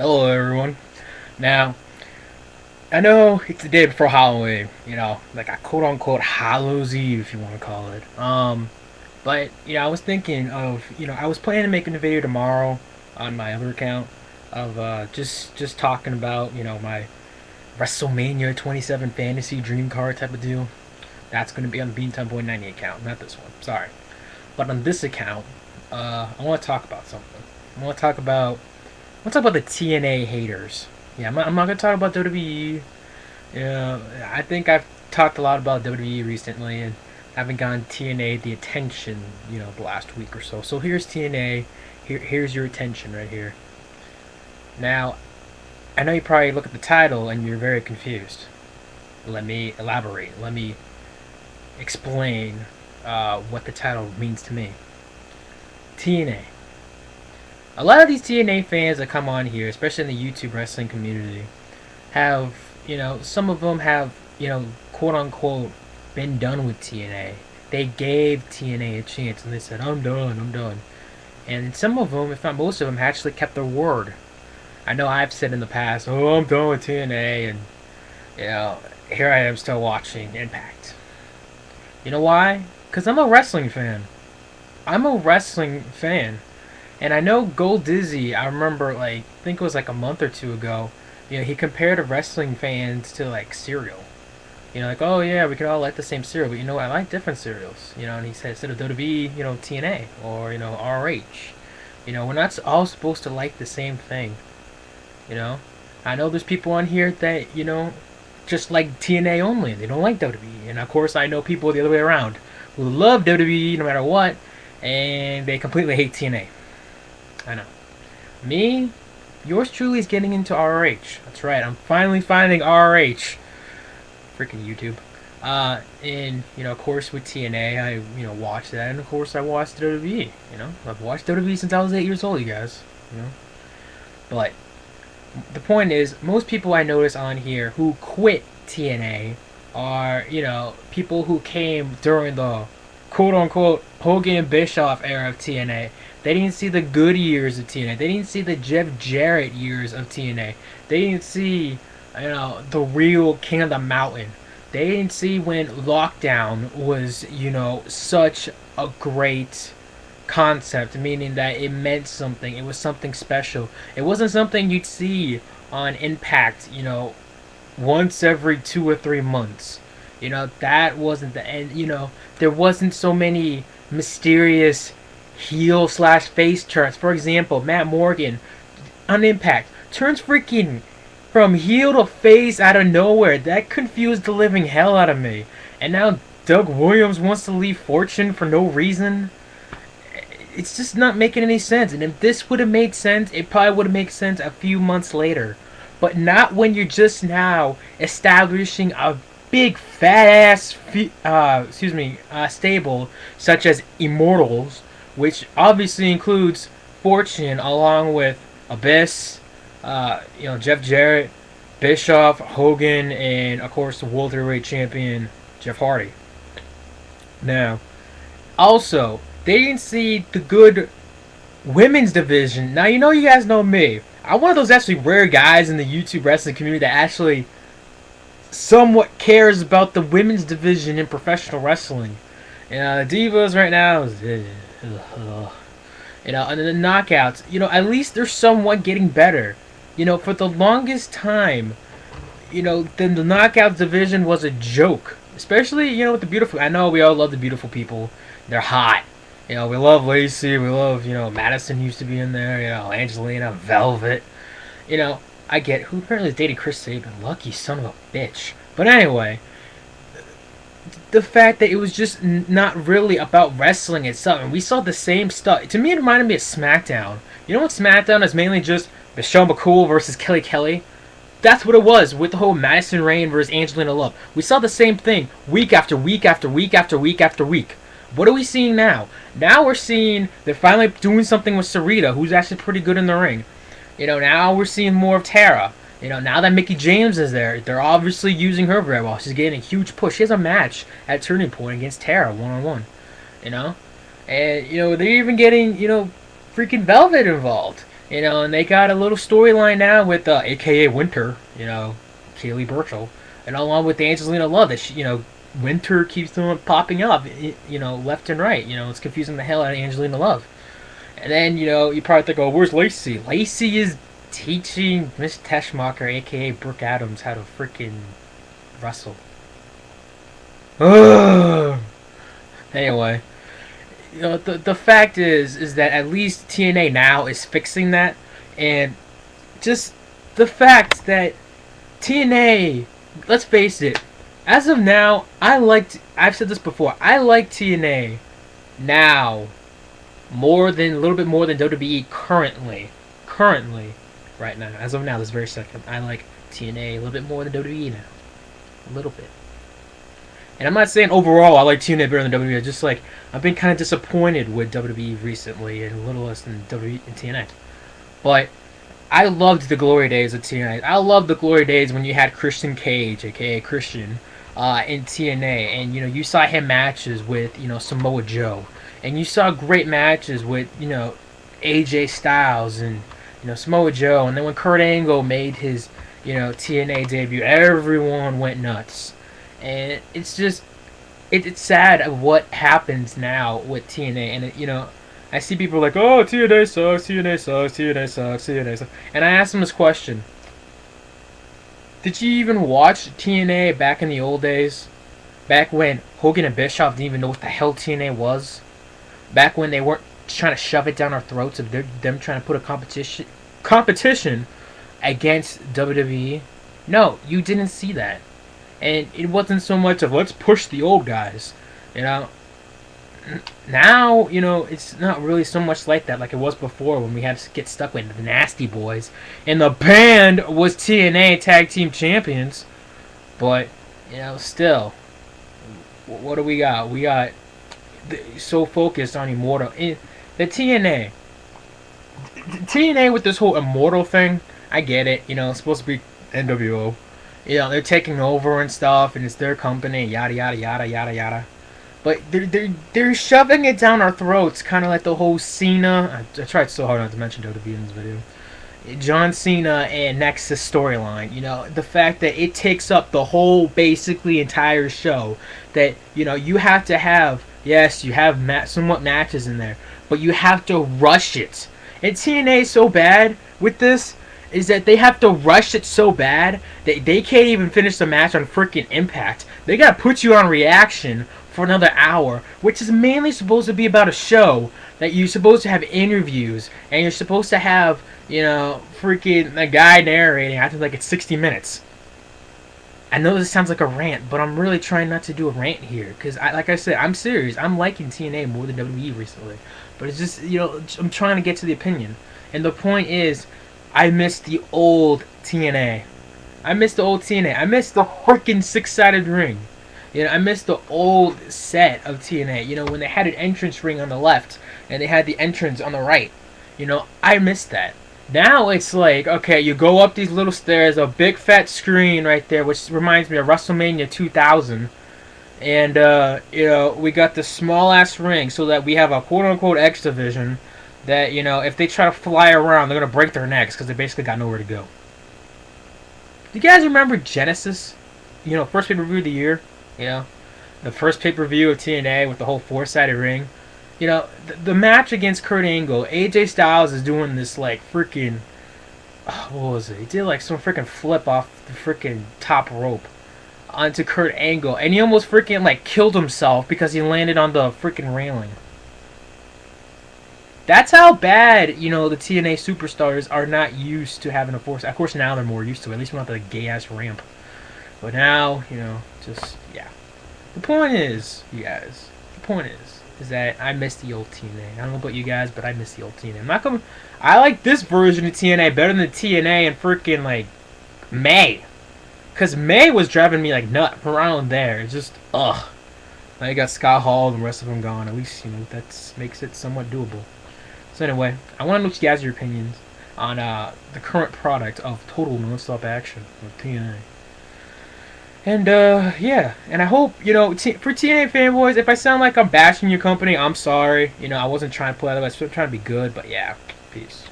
Hello, everyone. Now, I know it's the day before Halloween, like a quote unquote Hallows Eve, if you want to call it. But, I was thinking of, I was planning on making a video tomorrow on my other account of just talking about, my WrestleMania 27 fantasy dream card type of deal. That's going to be on the Beantown Boy 90 account, not this one. Sorry. But on this account, I want to talk about something. I want to talk about Let's talk about the TNA haters. Yeah, I'm not gonna talk about WWE. Yeah, I think I've talked a lot about WWE recently and haven't gotten TNA the attention, the last week or so. So here's TNA. Here's your attention right here. Now, I know you probably look at the title and you're very confused. Let me elaborate. Let me explain what the title means to me. TNA. A lot of these TNA fans that come on here, especially in the YouTube wrestling community, have, some of them have, quote unquote, been done with TNA. They gave TNA a chance and they said, I'm done. And some of them, if not most of them, actually kept their word. I know I've said in the past, oh, I'm done with TNA, and, here I am still watching Impact. You know why? Because I'm a wrestling fan. I'm a wrestling fan. And I know Gold Dizzy, I remember, I think it was like a month or two ago, he compared wrestling fans to, cereal. Like, oh yeah, we can all like the same cereal, but I like different cereals. And he said instead of WWE, TNA, or, RH. We're not all supposed to like the same thing. I know there's people on here that, just like TNA only. They don't like WWE. And of course, I know people the other way around who love WWE no matter what, and they completely hate TNA. I know. Me, yours truly is getting into ROH. That's right. I'm finally finding ROH. Freaking YouTube. And of course, with TNA, I watched that, and of course, I watched WWE. I've watched WWE since I was 8 years old, you guys. But the point is, most people I notice on here who quit TNA are people who came during the quote unquote Hogan and Bischoff era of TNA. They didn't see the good years of TNA. They didn't see the Jeff Jarrett years of TNA. They didn't see, the real King of the Mountain. They didn't see when Lockdown was, such a great concept, meaning that it meant something. It was something special. It wasn't something you'd see on Impact, once every 2 or 3 months. That wasn't the end. There wasn't so many mysterious heel slash face turns. For example, Matt Morgan on Impact turns freaking from heel to face out of nowhere. That confused the living hell out of me. And now Doug Williams wants to leave Fortune for no reason. It's just not making any sense. And if this would have made sense, it probably would have made sense a few months later. But not when you're just now establishing a big fat ass stable such as Immortals, which obviously includes Fortune along with Abyss, Jeff Jarrett, Bischoff, Hogan, and of course the World Heavyweight Champion Jeff Hardy. Now, also, they didn't see the good women's division. Now, you guys know me. I'm one of those actually rare guys in the YouTube wrestling community that actually somewhat cares about the women's division in professional wrestling. The Divas right now is, and the Knockouts, at least they're somewhat getting better. For the longest time, the Knockouts division was a joke. Especially, with the beautiful, I know we all love the beautiful people. They're hot. We love Lacey, we love, Madison used to be in there, Angelina, Velvet. I get who apparently is dating Chris Sabin. Lucky son of a bitch. But anyway, the fact that it was just not really about wrestling itself, and we saw the same stuff. To me, it reminded me of SmackDown. You know what SmackDown is mainly just Michelle McCool versus Kelly Kelly? That's what it was with the whole Madison Rayne versus Angelina Love. We saw the same thing week after week after week after week after week. What are we seeing now? Now we're seeing they're finally doing something with Sarita, who's actually pretty good in the ring. Now we're seeing more of Tara. Now that Mickie James is there, they're obviously using her very well. She's getting a huge push. She has a match at Turning Point against Tara, one-on-one. And, they're even getting, freaking Velvet involved. And they got a little storyline now with AKA Winter, Kaylee Burchill, and along with Angelina Love that Winter keeps doing popping up, left and right. It's confusing the hell out of Angelina Love. And then you probably think, oh, where's Lacey? Lacey is teaching Miss Teschmacher, aka Brooke Adams, how to freaking wrestle. Ugh. Anyway, the fact is that at least TNA now is fixing that, and just the fact that TNA, let's face it, as of now, I've said this before, I like TNA now a little bit more than WWE currently, right now, as of now, this very second, I like TNA a little bit more than WWE now, a little bit. And I'm not saying overall I like TNA better than WWE. Just like I've been kind of disappointed with WWE recently, and a little less than WWE and TNA. But I loved the glory days of TNA. I loved the glory days when you had Christian Cage, aka Christian, in TNA, and you saw him matches with Samoa Joe, and you saw great matches with AJ Styles and Samoa Joe, and then when Kurt Angle made his TNA debut, everyone went nuts. And it's just it's sad of what happens now with TNA, and I see people like, oh, TNA sucks, TNA sucks, TNA sucks, TNA sucks, and I ask them this question: did you even watch TNA back in the old days? Back when Hogan and Bischoff didn't even know what the hell TNA was? Back when they weren't trying to shove it down our throats of them trying to put a competition against WWE? No, you didn't see that. And it wasn't so much of let's push the old guys, Now, it's not really so much like that like it was before when we had to get stuck with the Nasty Boys. And the band was TNA Tag Team Champions. But, still, what do we got? We got so focused on Immortal. The TNA with this whole Immortal thing, I get it. It's supposed to be NWO. They're taking over and stuff, and it's their company, yada yada yada yada yada. But they're shoving it down our throats, kind of like the whole Cena. I tried so hard not to mention WWE in this video. John Cena and Nexus storyline. The fact that it takes up the whole, basically entire show. That you have to have, yes, you have somewhat matches in there, but you have to rush it. And TNA is so bad with this. Is that they have to rush it so bad that they can't even finish the match on freaking Impact. They gotta put you on reaction for another hour, which is mainly supposed to be about a show that you're supposed to have interviews and you're supposed to have, freaking a guy narrating acting like it's 60 minutes. I know this sounds like a rant, but I'm really trying not to do a rant here because, like I said, I'm serious. I'm liking TNA more than WWE recently, but it's just I'm trying to get to the opinion, and the point is, I miss the old TNA. I miss the old TNA. I miss the freaking six-sided ring. I miss the old set of TNA. When they had an entrance ring on the left and they had the entrance on the right. I miss that. Now it's like, okay, you go up these little stairs, a big fat screen right there, which reminds me of WrestleMania 2000. And, we got the small-ass ring so that we have a quote-unquote X division. That, if they try to fly around, they're going to break their necks because they basically got nowhere to go. Do you guys remember Genesis? First pay-per-view of the year? The first pay-per-view of TNA with the whole four-sided ring? The match against Kurt Angle, AJ Styles is doing this, like, freaking... what was it? He did, like, some freaking flip off the freaking top rope onto Kurt Angle. And he almost freaking, like, killed himself because he landed on the freaking railing. That's how bad, the TNA superstars are not used to having a force. Of course, now they're more used to it. At least we're not the gay-ass ramp. But now, just, yeah. The point is, you guys, is that I miss the old TNA. I don't know about you guys, but I miss the old TNA. I like this version of TNA better than the TNA in freaking, like, May. Because May was driving me, like, nut around there. It's just, ugh. Now you got Scott Hall and the rest of them gone. At least, that makes it somewhat doable. So anyway, I want to know what you guys' your opinions on the current product of Total Nonstop Action with TNA. And yeah, and I hope for TNA fanboys, if I sound like I'm bashing your company, I'm sorry. I wasn't trying to pull out of it. I was trying to be good, but yeah, peace.